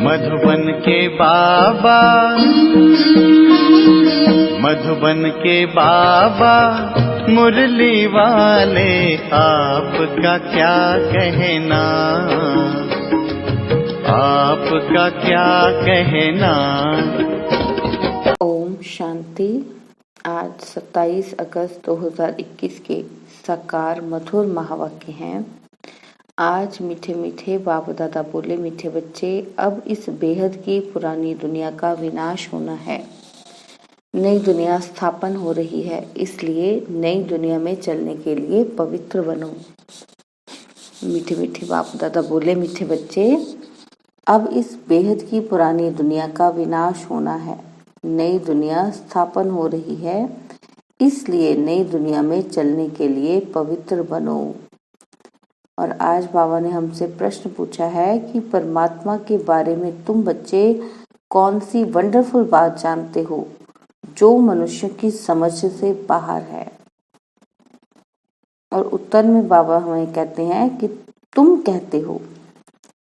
मधुबन के बाबा, मधुबन के बाबा मुरली वाले, आपका क्या कहना, आपका क्या कहना। ओम शांति। आज 27 अगस्त 2021 के साकार मधुर महावाक्य हैं। आज मीठे मीठे बाप दादा बोले, मीठे बच्चे, अब इस बेहद की पुरानी दुनिया का विनाश होना है। नई दुनिया स्थापन हो रही है, इसलिए नई दुनिया में चलने के लिए पवित्र बनो। मीठे मीठे बाप दादा बोले, मीठे बच्चे, अब इस बेहद की पुरानी दुनिया का विनाश होना है। नई दुनिया स्थापन हो रही है, इसलिए नई दुनिया में चलने के लिए पवित्र बनो। और आज बाबा ने हमसे प्रश्न पूछा है कि परमात्मा के बारे में तुम बच्चे कौन सी वंडरफुल बात जानते हो जो मनुष्य की समझ से बाहर है। और उत्तर में बाबा हमें कहते हैं कि तुम कहते हो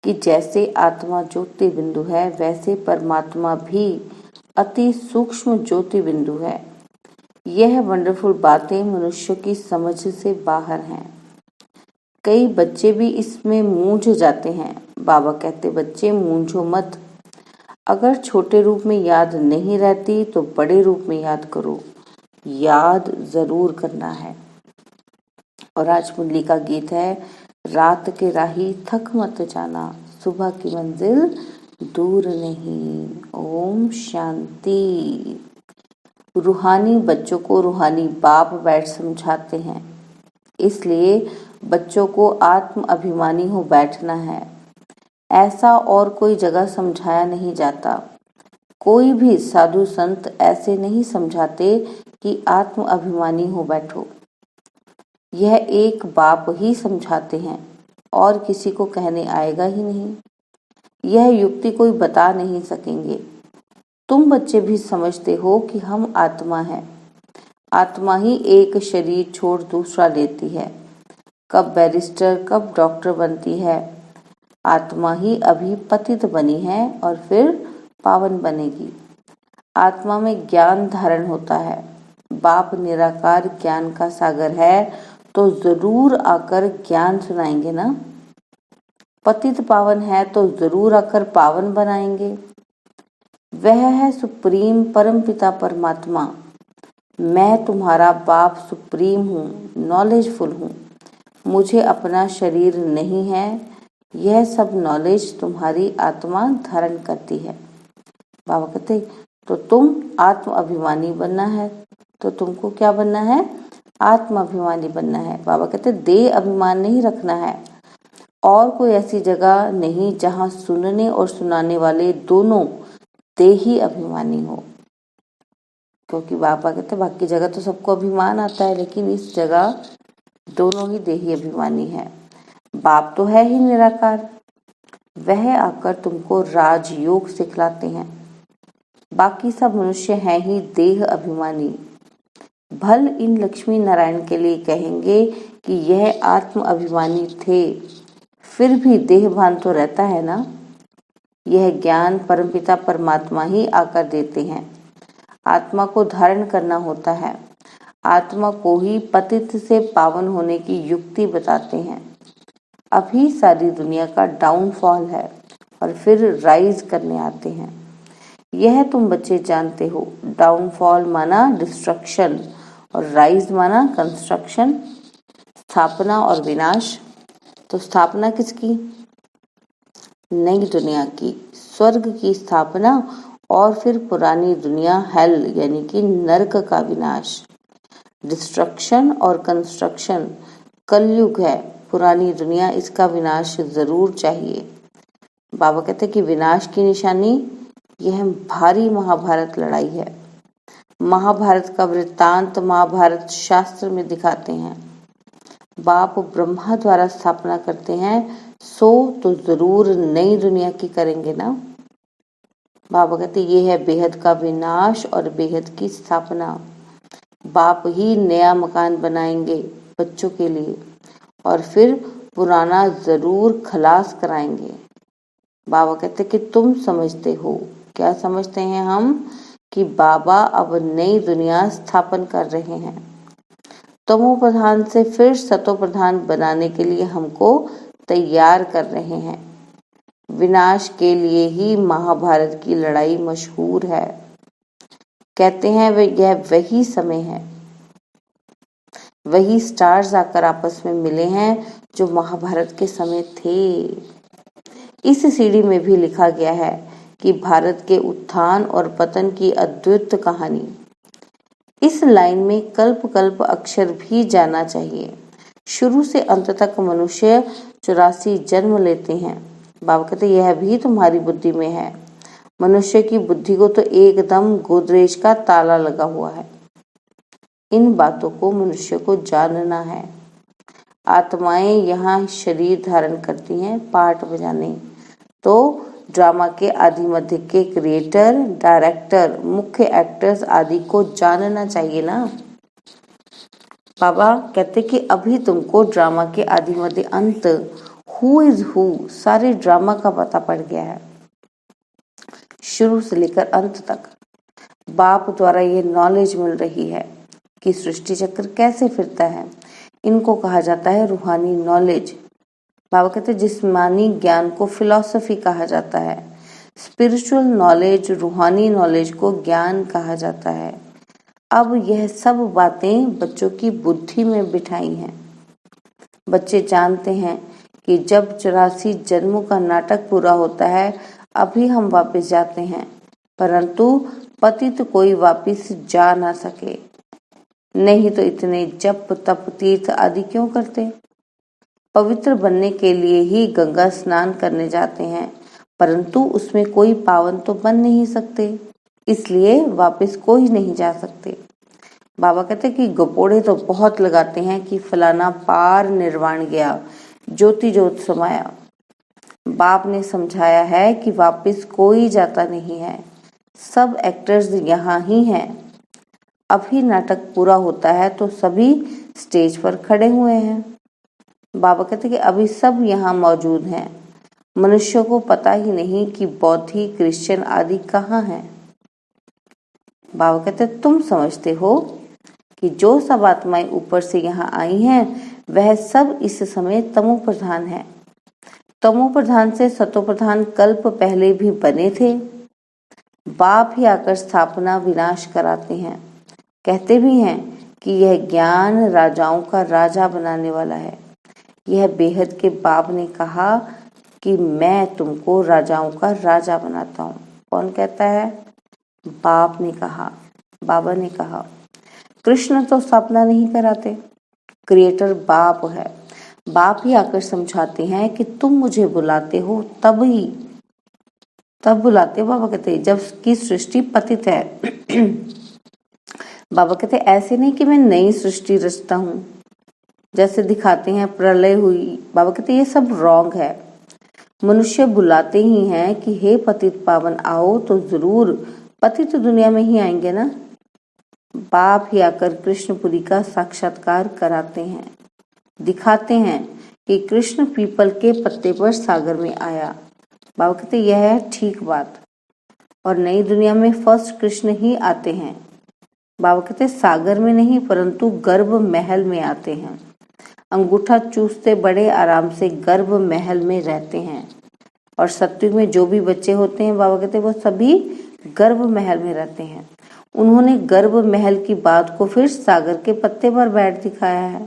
कि जैसे आत्मा ज्योति बिंदु है, वैसे परमात्मा भी अति सूक्ष्म ज्योति बिंदु है। यह वंडरफुल बातें मनुष्य की समझ से बाहर हैं। कई बच्चे भी इसमें मूंझ जाते हैं। बाबा कहते, बच्चे मूंझो मत। अगर छोटे रूप में याद नहीं रहती तो बड़े रूप में याद करो। याद जरूर करना है। और आज मुरली का गीत है, रात के राही थक मत जाना, सुबह की मंजिल दूर नहीं। ओम शांति। रूहानी बच्चों को रूहानी बाप बैठ समझाते हैं, इसलिए बच्चों को आत्म अभिमानी हो बैठना है। ऐसा और कोई जगह समझाया नहीं जाता। कोई भी साधु संत ऐसे नहीं समझाते कि आत्म अभिमानी हो बैठो। यह एक बाप ही समझाते हैं और किसी को कहने आएगा ही नहीं। यह युक्ति कोई बता नहीं सकेंगे। तुम बच्चे भी समझते हो कि हम आत्मा हैं। आत्मा ही एक शरीर छोड़ दूसरा लेती है। कब बैरिस्टर, कब डॉक्टर बनती है। आत्मा ही अभी पतित बनी है और फिर पावन बनेगी। आत्मा में ज्ञान धारण होता है। बाप निराकार ज्ञान का सागर है, तो जरूर आकर ज्ञान सुनाएंगे ना। पतित पावन है तो जरूर आकर पावन बनाएंगे। वह है सुप्रीम परम पिता परमात्मा। मैं तुम्हारा बाप सुप्रीम हूँ, नॉलेजफुल हूँ। मुझे अपना शरीर नहीं है। यह सब नॉलेज तुम्हारी आत्मा धारण करती है। बाबा कहते, तो तुम आत्म अभिमानी बनना है। तो तुमको क्या बनना है? आत्म अभिमानी बनना है। बाबा कहते, देह अभिमान नहीं रखना है। और कोई ऐसी जगह नहीं जहाँ सुनने और सुनाने वाले दोनों देही अभिमानी हो। क्योंकि बाबा कहते, बाकी जगह तो सबको अभिमान आता है, लेकिन इस जगह दोनों ही देही अभिमानी है। बाप तो है ही निराकार। वह आकर तुमको राजयोग सिखलाते हैं। बाकी सब मनुष्य हैं ही देह अभिमानी। भल इन लक्ष्मी नारायण के लिए कहेंगे कि यह आत्म अभिमानी थे, फिर भी देह भान तो रहता है ना। यह ज्ञान परमपिता परमात्मा ही आकर देते हैं। आत्मा को धारण करना होता है। आत्मा को ही पतित से पावन होने की युक्ति बताते हैं। अभी सारी दुनिया का डाउनफॉल है और फिर राइज करने आते हैं। यह तुम बच्चे जानते हो। डाउनफॉल माना डिस्ट्रक्शन और राइज माना कंस्ट्रक्शन, स्थापना और विनाश। तो स्थापना किसकी? नई दुनिया की, स्वर्ग की स्थापना, और फिर पुरानी दुनिया हेल यानी कि नरक का विनाश। डिस्ट्रक्शन और कंस्ट्रक्शन कलयुग है। पुरानी दुनिया, इसका विनाश जरूर चाहिए। बाबा कहते कि विनाश की निशानी यह भारी महाभारत लड़ाई है। महाभारत का वृत्तांत महाभारत शास्त्र में दिखाते हैं। बाप ब्रह्मा द्वारा स्थापना करते हैं, सो तो जरूर नई दुनिया की करेंगे ना। बाबा कहते ये है बेहद का विनाश और बेहद की स्थापना। बाप ही नया मकान बनाएंगे बच्चों के लिए और फिर पुराना जरूर खलास कराएंगे। बाबा कहते कि तुम समझते हो। क्या समझते हैं हम? कि बाबा अब नई दुनिया स्थापन कर रहे हैं। तमो प्रधान से फिर सतो प्रधान बनाने के लिए हमको तैयार कर रहे हैं। विनाश के लिए ही महाभारत की लड़ाई मशहूर है। कहते हैं यह वही समय है, वही स्टार्स आकर आपस में मिले हैं जो महाभारत के समय थे। इस सीढ़ी में भी लिखा गया है कि भारत के उत्थान और पतन की अद्भुत कहानी। इस लाइन में कल्प कल्प अक्षर भी जाना चाहिए। शुरू से अंत तक मनुष्य 84 जन्म लेते हैं। बाबा कहते यह भी तुम्हारी बुद्धि में है। मनुष्य की बुद्धि को तो एकदम गोदरेज का ताला लगा हुआ है। इन बातों को मनुष्य को जानना है। आत्माएं यहाँ शरीर धारण करती हैं पार्ट बजाने, तो ड्रामा के आदि मध्य के क्रिएटर, डायरेक्टर, मुख्य एक्टर्स आदि को जानना चाहिए ना। बाबा कहते कि अभी तुमको ड्रामा के आदि मध्य अंत, हु इज हु, सारे ड्रामा का पता पड़ गया है, शुरू से लेकर अंत तक। बाप द्वारा ये नॉलेज मिल रही है कि सृष्टि चक्र कैसे फिरता है। इनको कहा जाता है रूहानी नॉलेज। बाबा कहते जिस्मानी ज्ञान को फिलॉसफी कहा जाता है। स्पिरिचुअल नॉलेज, रूहानी नॉलेज को ज्ञान कहा जाता है। अब यह सब बातें बच्चों की बुद्धि में बिठाई हैं। बच्चे जानते हैं कि जब 84 जन्मों का नाटक पूरा होता है अभी हम वापस जाते हैं, परंतु पतित कोई वापस जा ना सके। नहीं तो इतने जप तप तीर्थ आदि क्यों करते? पवित्र बनने के लिए ही गंगा स्नान करने जाते हैं, परंतु उसमें कोई पावन तो बन नहीं सकते, इसलिए वापस कोई नहीं जा सकते। बाबा कहते कि गपोड़े तो बहुत लगाते हैं कि फलाना पार निर्वाण गया, ज्योति ज्योत समाया। बाप ने समझाया है कि वापस कोई जाता नहीं है, सब एक्टर्स यहाँ ही हैं। अभी नाटक पूरा होता है तो सभी स्टेज पर खड़े हुए हैं। बाबा कहते कि अभी सब यहाँ मौजूद हैं। मनुष्य को पता ही नहीं कि बौद्धी, क्रिश्चियन आदि कहाँ हैं। बाबा कहते तुम समझते हो कि जो सब आत्माएं ऊपर से यहाँ आई हैं वह सब इस समय तमो प्रधान है। तमो प्रधान से सतो प्रधान कल्प पहले भी बने थे। बाप ही आकर स्थापना विनाश कराते हैं। कहते भी हैं कि यह ज्ञान राजाओं का राजा बनाने वाला है। यह बेहद के बाप ने कहा कि मैं तुमको राजाओं का राजा बनाता हूँ। कौन कहता है? बाप ने कहा, बाबा ने कहा। कृष्ण तो स्थापना नहीं कराते, क्रिएटर बाप है। बाप ही आकर समझाते हैं कि तुम मुझे बुलाते हो तब बुलाते हो। बाबा कहते जब की सृष्टि पतित है। बाबा कहते ऐसे नहीं कि मैं नई सृष्टि रचता हूँ, जैसे दिखाते हैं प्रलय हुई। बाबा कहते ये सब रॉन्ग है। मनुष्य बुलाते ही हैं कि हे पतित पावन आओ, तो जरूर पतित दुनिया में ही आएंगे ना। बाप ही आकर कृष्णपुरी का साक्षात्कार कराते हैं, दिखाते हैं कि कृष्ण पीपल के पत्ते पर सागर में आया। बाबा कहते यह है ठीक बात, और नई दुनिया में फर्स्ट कृष्ण ही आते हैं। बाबा कहते सागर में नहीं परंतु गर्भ महल में आते हैं। अंगूठा चूसते बड़े आराम से गर्भ महल में रहते हैं। और सत्युग में जो भी बच्चे होते हैं बाबा कहते वो सभी गर्भ महल में रहते हैं। उन्होंने गर्भ महल की बात को फिर सागर के पत्ते पर बैठ दिखाया है।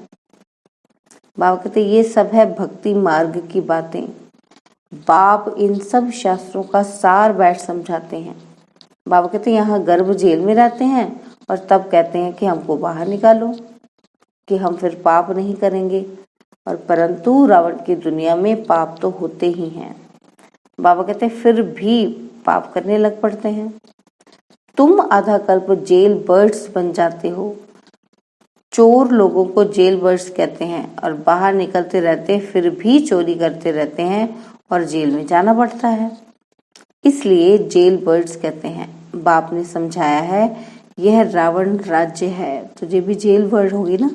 बाबा कहते ये सब है भक्ति मार्ग की बातें। बाप इन सब शास्त्रों का सार बैठ समझाते हैं। बाबा कहते यहाँ गर्भ जेल में रहते हैं और तब कहते हैं कि हमको बाहर निकालो, कि हम फिर पाप नहीं करेंगे। और परंतु रावण की दुनिया में पाप तो होते ही हैं। बाबा कहते फिर भी पाप करने लग पड़ते हैं। तुम आधा कल्प जेल बर्ड्स बन जाते हो। चोर लोगों को जेल बर्ड्स कहते हैं और बाहर निकलते रहते फिर भी चोरी करते रहते हैं और जेल में जाना पड़ता है, इसलिए जेल बर्ड्स कहते हैं। बाप ने समझाया है यह रावण राज्य है, तुझे भी जेल बर्ड होगी ना।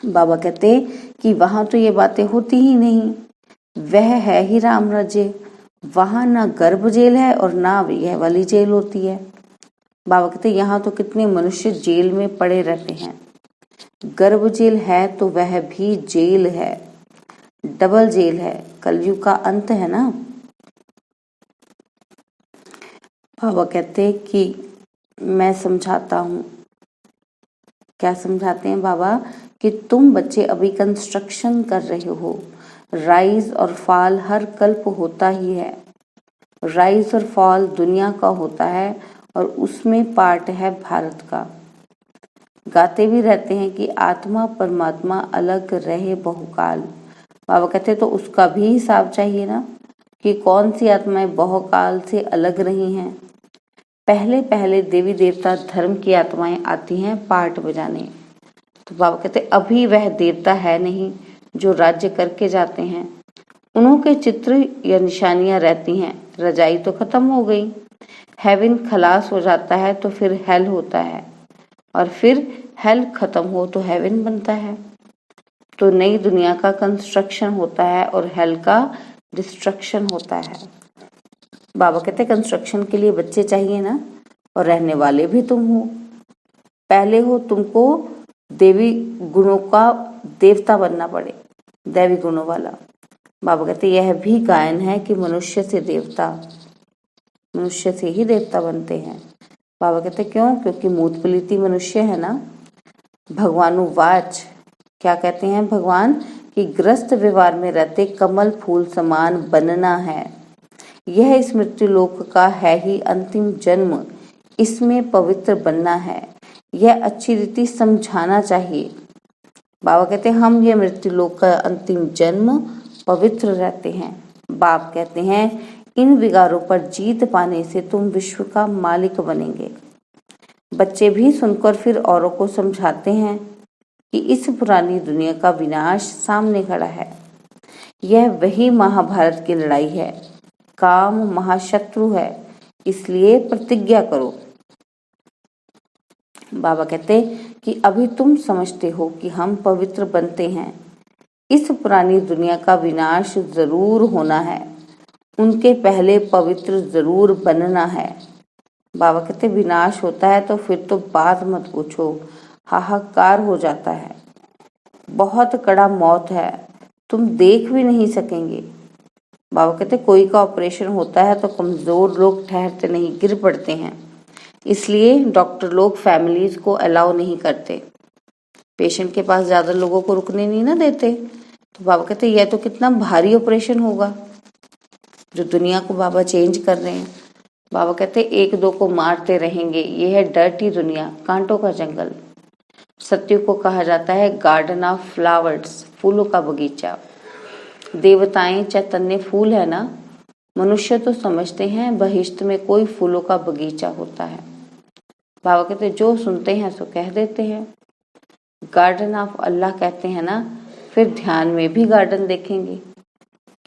बाबा कहते कि वहां तो ये बातें होती ही नहीं। वह है ही राम राज्य। वहां ना गर्भ जेल है और ना यह वाली जेल होती है। बाबा कहते यहाँ तो कितने मनुष्य जेल में पड़े रहते हैं। गर्भ जेल है तो वह भी जेल है, डबल जेल है, कलयुग का अंत है ना। बाबा कहते कि मैं समझाता हूँ। क्या समझाते हैं बाबा? कि तुम बच्चे अभी कंस्ट्रक्शन कर रहे हो। राइज और फॉल हर कल्प होता ही है। राइज और फॉल दुनिया का होता है और उसमें पार्ट है भारत का। गाते भी रहते हैं कि आत्मा परमात्मा अलग रहे बहुकाल। बाबा कहते तो उसका भी हिसाब चाहिए ना, कि कौन सी आत्माएं बहुकाल से अलग रही हैं। पहले पहले देवी देवता धर्म की आत्माएं आती हैं पार्ट बजाने। तो बाबा कहते अभी वह देवता है नहीं जो राज्य करके जाते हैं। उन्होंने चित्र या निशानियां रहती हैं। रजाई तो खत्म हो गई, हेवन खलास हो जाता है तो फिर हेल होता है, और फिर हेल खत्म हो तो हेवन बनता है। तो नई दुनिया का कंस्ट्रक्शन होता है और हेल का डिस्ट्रक्शन होता है। बाबा कहते कंस्ट्रक्शन के लिए बच्चे चाहिए ना, और रहने वाले भी तुम हो। पहले हो तुमको देवी गुणों का देवता बनना पड़े, दैवी गुणों वाला। बाबा कहते यह भी गायन है कि मनुष्य से देवता, मनुष्य से ही देवता बनते हैं। बाबा कहते क्यों? क्योंकि मूत पलीती मनुष्य है ना। भगवानुवाच, क्या कहते हैं भगवान? कि ग्रस्त व्यवहार में रहते कमल फूल समान बनना है। यह इस मृत्यु लोक का है ही अंतिम जन्म, इसमें पवित्र बनना है। यह अच्छी रीति समझाना चाहिए। बाबा कहते हैं हम ये मृत्यु लोक का अंतिम जन्म पवित्र रहते हैं। बाप कहते हैं इन विकारों पर जीत पाने से तुम विश्व का मालिक बनेंगे। बच्चे भी सुनकर फिर औरों को समझाते हैं कि इस पुरानी दुनिया का विनाश सामने खड़ा है। यह वही महाभारत की लड़ाई है। काम महाशत्रु है, इसलिए प्रतिज्ञा करो। बाबा कहते कि अभी तुम समझते हो कि हम पवित्र बनते हैं। इस पुरानी दुनिया का विनाश जरूर होना है, उनके पहले पवित्र जरूर बनना है। बाबा कहते विनाश होता है तो फिर तो बात मत पूछो, हाहाकार हो जाता है। बहुत कड़ा मौत है, तुम देख भी नहीं सकेंगे। बाबा कहते कोई का ऑपरेशन होता है तो कमजोर लोग ठहरते नहीं, गिर पड़ते हैं। इसलिए डॉक्टर लोग फैमिलीज को अलाउ नहीं करते, पेशेंट के पास ज्यादा लोगों को रुकने नहीं ना देते। तो बाबा कहते यह तो कितना भारी ऑपरेशन होगा जो दुनिया को बाबा चेंज कर रहे हैं। बाबा कहते एक दो को मारते रहेंगे, ये है डर्टी दुनिया, कांटों का जंगल। सत्युग को कहा जाता है गार्डन ऑफ फ्लावर्स, फूलों का बगीचा। देवताएं चैतन्य फूल है ना, मनुष्य तो समझते हैं बहिश्त में कोई फूलों का बगीचा होता है। बाबा कहते जो सुनते हैं सो कह देते हैं। गार्डन ऑफ अल्लाह कहते हैं ना, फिर ध्यान में भी गार्डन देखेंगे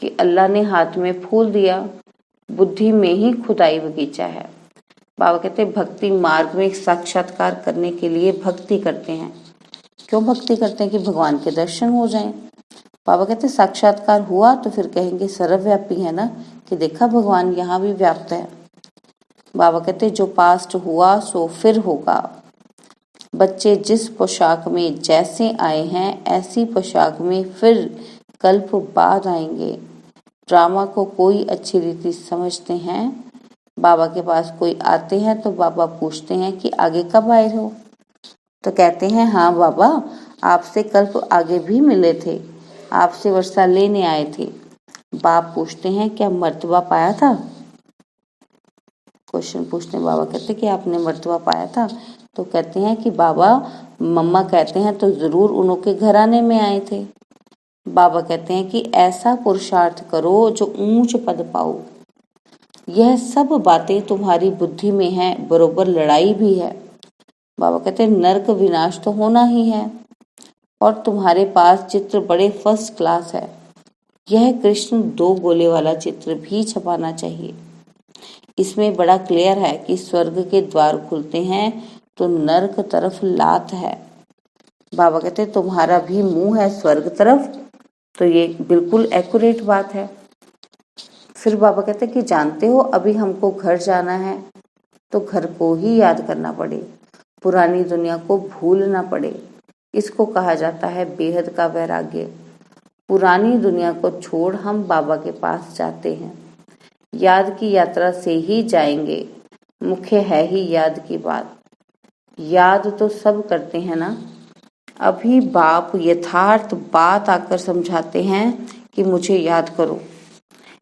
कि अल्लाह ने हाथ में फूल दिया, बुद्धि में ही खुदाई बगीचा है। बाबा कहते भक्ति मार्ग में साक्षात्कार करने के लिए भक्ति करते हैं। क्यों भक्ति करते हैं? कि भगवान के दर्शन हो जाएं। बाबा कहते साक्षात्कार हुआ तो फिर कहेंगे सर्वव्यापी है ना, कि देखा भगवान यहाँ भी व्याप्त है। बाबा कहते जो पास्ट हुआ सो फिर होगा। बच्चे जिस पोशाक में जैसे आए हैं ऐसी पोशाक में फिर कल्प बाद आएंगे। ड्रामा को कोई अच्छी रीति समझते हैं। बाबा के पास कोई आते हैं तो बाबा पूछते हैं कि आगे कब आए हो? तो कहते हैं हाँ बाबा, आपसे कल्प आगे भी मिले थे, आपसे वर्षा लेने आए थे। बाप पूछते हैं क्या मर्तबा पाया था? क्वेश्चन पूछते हैं। बाबा कहते कि आपने मर्तबा पाया था? तो कहते हैं कि बाबा, मम्मा कहते हैं तो जरूर उनके घराने में आए थे। बाबा कहते हैं कि ऐसा पुरुषार्थ करो जो ऊंच पद पाओ। यह सब बातें तुम्हारी बुद्धि में हैं, बरोबर लड़ाई भी है। बाबा कहते हैं नरक विनाश तो होना ही है, और तुम्हारे पास चित्र बड़े फर्स्ट क्लास है। यह कृष्ण 2 गोले वाला चित्र भी छपाना चाहिए। इसमें बड़ा क्लियर है कि स्वर्ग के द्वार खुलते हैं तो नरक तरफ लात है। बाबा कहते तुम्हारा भी मुंह है स्वर्ग तरफ तो ये बिल्कुल एक्यूरेट बात है। फिर बाबा कहते हैं कि जानते हो अभी हमको घर जाना है तो घर को ही याद करना पड़े, पुरानी दुनिया को भूलना पड़े। इसको कहा जाता है बेहद का वैराग्य। पुरानी दुनिया को छोड़ हम बाबा के पास जाते हैं। याद की यात्रा से ही जाएंगे, मुख्य है ही याद की बात। याद तो सब करते हैं ना। अभी बाप यथार्थ बात आकर समझाते हैं कि मुझे याद करो।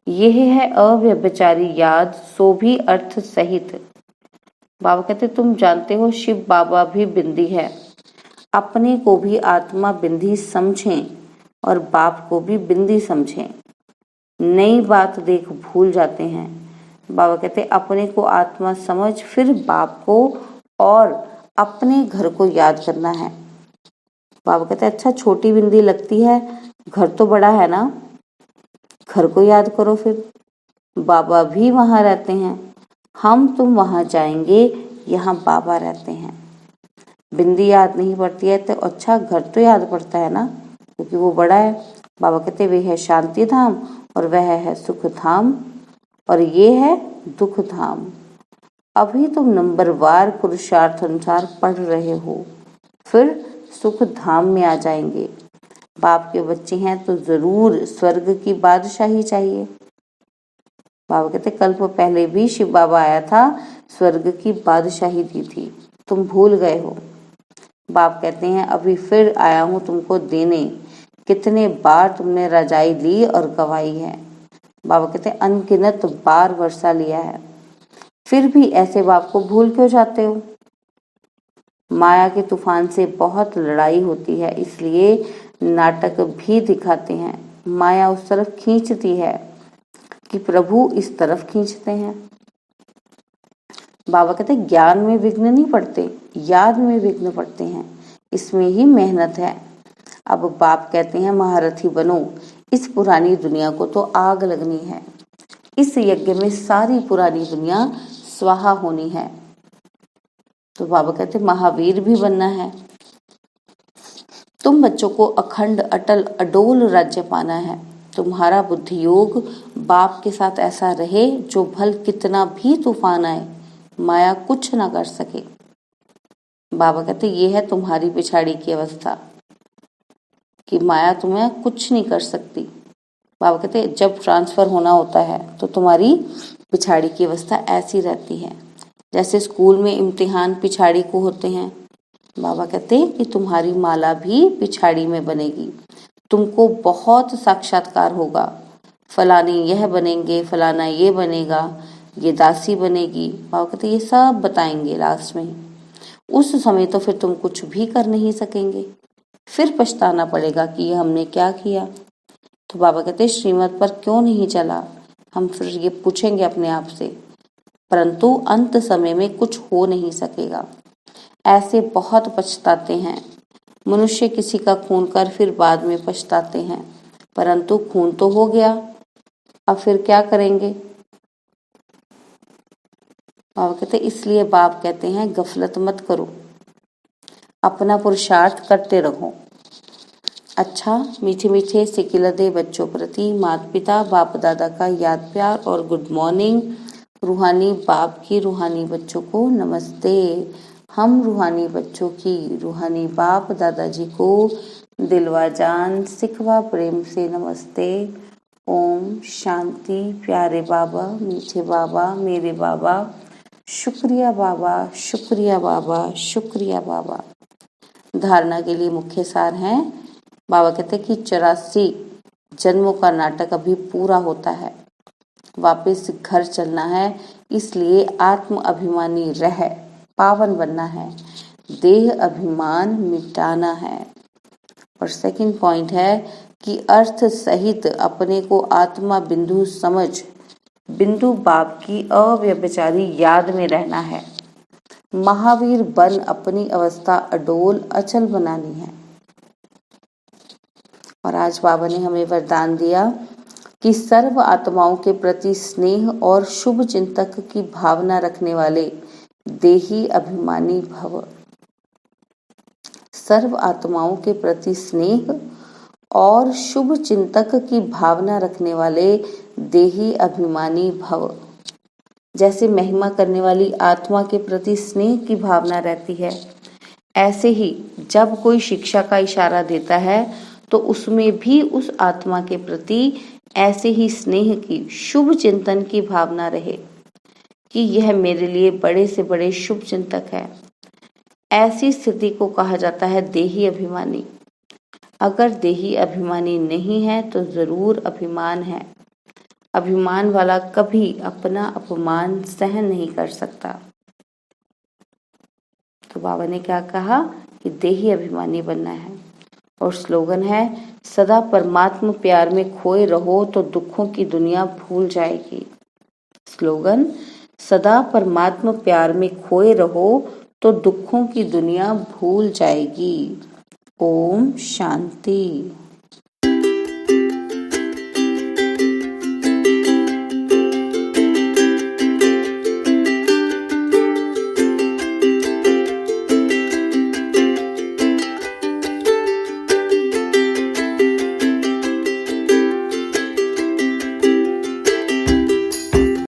यह है अव्यभिचारी याद, सो भी अर्थ सहित। बाबा कहते तुम जानते हो शिव बाबा भी बिंदी है। अपने को भी आत्मा बिंदी समझें और बाप को भी बिंदी समझें। नई बात देख भूल जाते हैं। बाबा कहते अपने को आत्मा समझ, फिर बाप को और अपने घर को याद करना है। बाबा कहते अच्छा छोटी बिंदी लगती है, घर तो बड़ा है ना, घर को याद करो। फिर बाबा भी वहां रहते हैं, हम तुम वहां जाएंगे, यहाँ बाबा रहते हैं। बिंदी याद नहीं पड़ती है तो अच्छा घर तो याद पड़ता है ना, क्योंकि वो बड़ा है। बाबा कहते वे है शांति धाम और वह है सुख धाम और ये है दुख धाम। अभी तुम नंबरवार पुरुषार्थ अनुसार पढ़ रहे हो, फिर सुख धाम में आ जाएंगे। बाप के बच्चे हैं तो जरूर स्वर्ग की बादशाही चाहिए। बाबा कहते कल्प पहले भी शिव बाबा आया था, स्वर्ग की बादशाही दी थी, तुम भूल गए हो। बाप कहते हैं अभी फिर आया हूं तुमको देने, कितने बार तुमने रजाई ली और गवाई है। बाबा कहते हैं अनगिनत बार वर्षा लिया है, फिर भी ऐसे बाप को भूल क्यों जाते हो। माया के तूफान से बहुत लड़ाई होती है, इसलिए नाटक भी दिखाते हैं। माया उस तरफ खींचती है कि प्रभु इस तरफ खींचते हैं। बाबा कहते हैं ज्ञान में विघ्न नहीं पड़ते, याद में विघ्न पड़ते हैं, इसमें ही मेहनत है। अब बाप कहते हैं महारथी बनो, इस पुरानी दुनिया को तो आग लगनी है। इस यज्ञ में सारी पुरानी दुनिया स्वाहा होनी है। तो बाबा कहते महावीर भी बनना है। तुम बच्चों को अखंड अटल अडोल राज्य पाना है। तुम्हारा बुद्धि योग बाप के साथ ऐसा रहे जो भल कितना भी तूफान आए माया कुछ ना कर सके। बाबा कहते ये है तुम्हारी पिछाड़ी की अवस्था कि माया तुम्हें कुछ नहीं कर सकती। बाबा कहते जब ट्रांसफर होना होता है तो तुम्हारी पिछाड़ी की अवस्था ऐसी रहती है जैसे स्कूल में इम्तिहान पिछाड़ी को होते हैं। बाबा कहते हैं कि तुम्हारी माला भी पिछाड़ी में बनेगी, तुमको बहुत साक्षात्कार होगा। फलाने यह बनेंगे, फलाना ये बनेगा, ये दासी बनेगी। बाबा कहते ये सब बताएंगे लास्ट में। उस समय तो फिर तुम कुछ भी कर नहीं सकेंगे, फिर पछताना पड़ेगा कि ये हमने क्या किया। तो बाबा कहते श्रीमत पर क्यों नहीं चला, हम फिर ये पूछेंगे अपने आप से, परंतु अंत समय में कुछ हो नहीं सकेगा। ऐसे बहुत पछताते हैं। मनुष्य किसी का खून कर फिर बाद में पछताते हैं, परंतु खून तो हो गया, अब फिर क्या करेंगे। बाबा कहते इसलिए बाप कहते हैं गफलत मत करो, अपना पुरुषार्थ करते रहो। अच्छा मीठे मीठे सिकिलदे बच्चों प्रति माता पिता बाप दादा का याद प्यार और गुड मॉर्निंग। रूहानी बाप की रूहानी बच्चों को नमस्ते। हम रूहानी बच्चों की रूहानी बाप दादाजी को दिलवा जान सिखवा प्रेम से नमस्ते। ओम शांति। प्यारे बाबा, मीठे बाबा, मेरे बाबा, शुक्रिया बाबा, शुक्रिया बाबा, शुक्रिया बाबा। धारणा के लिए मुख्य सार हैं। बाबा कहते हैं कि 84 जन्मों का नाटक अभी पूरा होता है, वापस घर चलना है, इसलिए आत्म अभिमानी रह पावन बनना है, देह अभिमान मिटाना है। और सेकंड पॉइंट है कि अर्थ सहित अपने को आत्मा बिंदु समझ बिंदु बाप की अव्यभिचारी याद में रहना है। महावीर बन अपनी अवस्था अडोल अचल बनानी है। और आज बाबा ने हमें वरदान दिया कि सर्व आत्माओं के प्रति स्नेह और शुभ चिंतक की भावना रखने वाले देही अभिमानी भव। सर्व आत्माओं के प्रति स्नेह और शुभ चिंतक की भावना रखने वाले देही अभिमानी भव। जैसे महिमा करने वाली आत्मा के प्रति स्नेह की भावना रहती है, ऐसे ही जब कोई शिक्षा का इशारा देता है तो उसमें भी उस आत्मा के प्रति ऐसे ही स्नेह की, शुभ चिंतन की भावना रहे कि यह मेरे लिए बड़े से बड़े शुभ चिंतक है। ऐसी स्थिति को कहा जाता है देही अभिमानी। अगर देही अभिमानी नहीं है तो जरूर अभिमान है। अभिमान वाला कभी अपना अपमान सहन नहीं कर सकता। तो बाबा ने क्या कहा कि देही अभिमानी बनना है। और स्लोगन है, सदा परमात्मा प्यार में खोए रहो तो दुखों की दुनिया भूल जाएगी। स्लोगन, सदा परमात्मा प्यार में खोए रहो तो दुखों की दुनिया भूल जाएगी। ओम शांति।